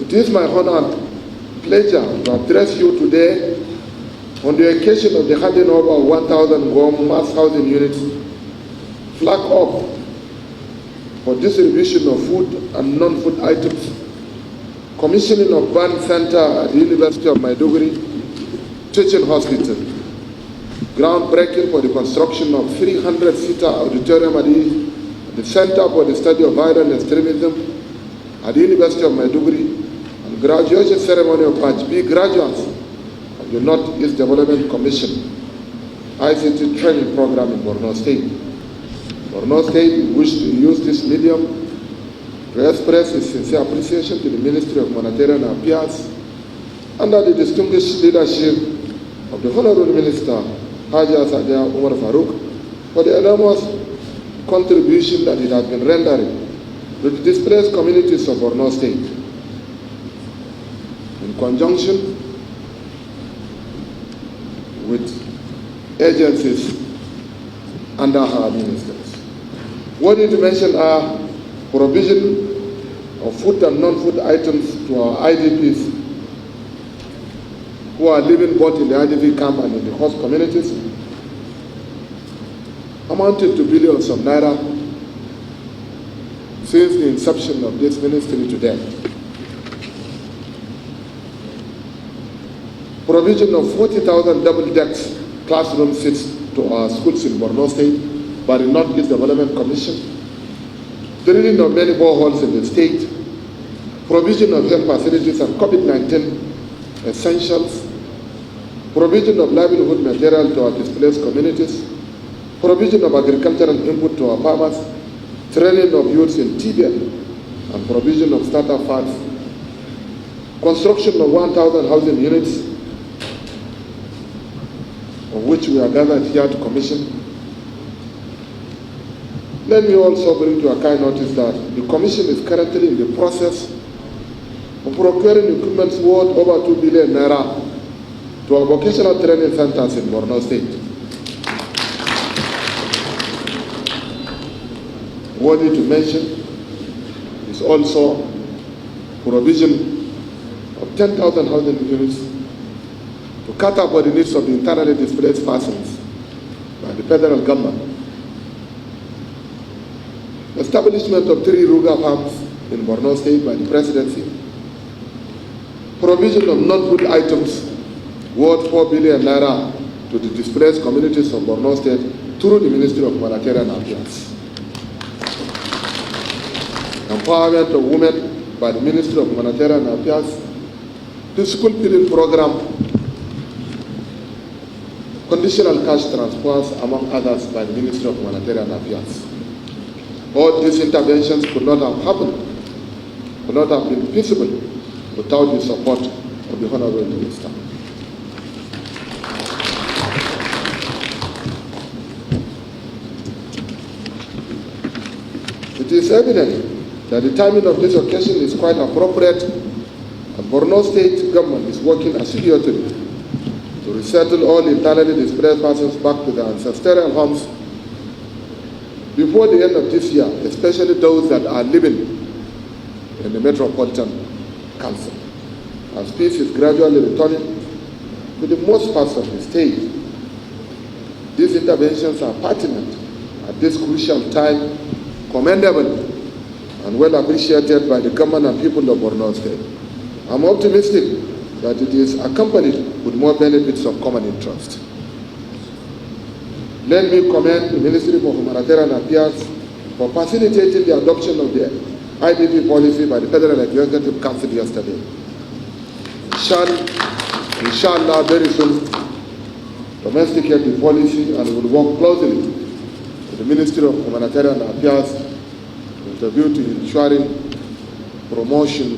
It is my honor and pleasure to address you today on the occasion of the handing over of 1,000 warm mass housing units flag off for distribution of food and non-food items, commissioning of Ban Center at the University of Maiduguri, teaching hospital, groundbreaking for the construction of 300-seater auditorium at the Center for the Study of Violent Extremism at the University of Maiduguri, and graduation ceremony of Batch B graduates of the Northeast Development Commission ICT training program in Borno State. Borno State wishes to use this medium to express its sincere appreciation to the Ministry of Humanitarian Affairs under the distinguished leadership of the Honorable Minister Haja Sadia Umar Farouk for the enormous contribution that it has been rendering to the displaced communities of Borno State. In conjunction with agencies under her administration. Worthy to mention are provision of food and non-food items to our IDPs who are living both in the IDP camp and in the host communities, amounting to billions of naira since the inception of this ministry to date. Provision of 40,000 double-deck classroom seats to our schools in Borno State by the Northeast Development Commission, drilling of many boreholes in the state, provision of health facilities and COVID-19 essentials, provision of livelihood material to our displaced communities, provision of agricultural input to our farmers, training of youths in TBL, and provision of startup funds, construction of 1,000 housing units, of which we are gathered here to commission. Let me also bring to a kind notice that the Commission is currently in the process of procuring equipment worth over 2 billion naira to our vocational training centers in Borno State. Worthy to mention is also provision of 10,000 housing units to cater for the needs of the internally displaced persons by the federal government. Establishment of 3 Ruga farms in Borno State by the presidency. Provision of non-food items worth 4 billion naira to the displaced communities of Borno State through the Ministry of Humanitarian Affairs. Empowerment of women by the Ministry of Humanitarian Affairs. The school feeding program, conditional cash transfers, among others, by the Ministry of Humanitarian Affairs. All these interventions could not have happened, could not have been feasible without the support of the Honorable Minister. It is evident that the timing of this occasion is quite appropriate, and Borno State government is working assiduously to resettle all internally displaced persons back to their ancestral homes before the end of this year, especially those that are living in the Metropolitan Council. As peace is gradually returning to the most parts of the state, these interventions are pertinent at this crucial time, commendable and well appreciated by the government and people of Borno State. I'm optimistic that it is accompanied with more benefits of common interest. Let me commend the Ministry for Humanitarian Affairs for facilitating the adoption of the IDP policy by the Federal Executive Council yesterday. Inshallah, very soon, domesticate the policy and will work closely with the Ministry of Humanitarian Affairs with a view to ensuring promotion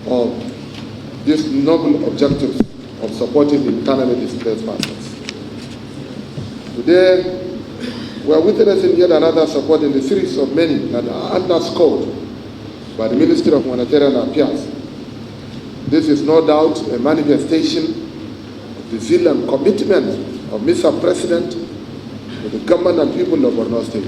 of these noble objectives of supporting the internally displaced persons. Today, we are witnessing yet another support in the series of many that are underscored by the Ministry of Humanitarian Affairs. This is no doubt a manifestation of the zeal and commitment of Mr. President, to the government and people of Borno State.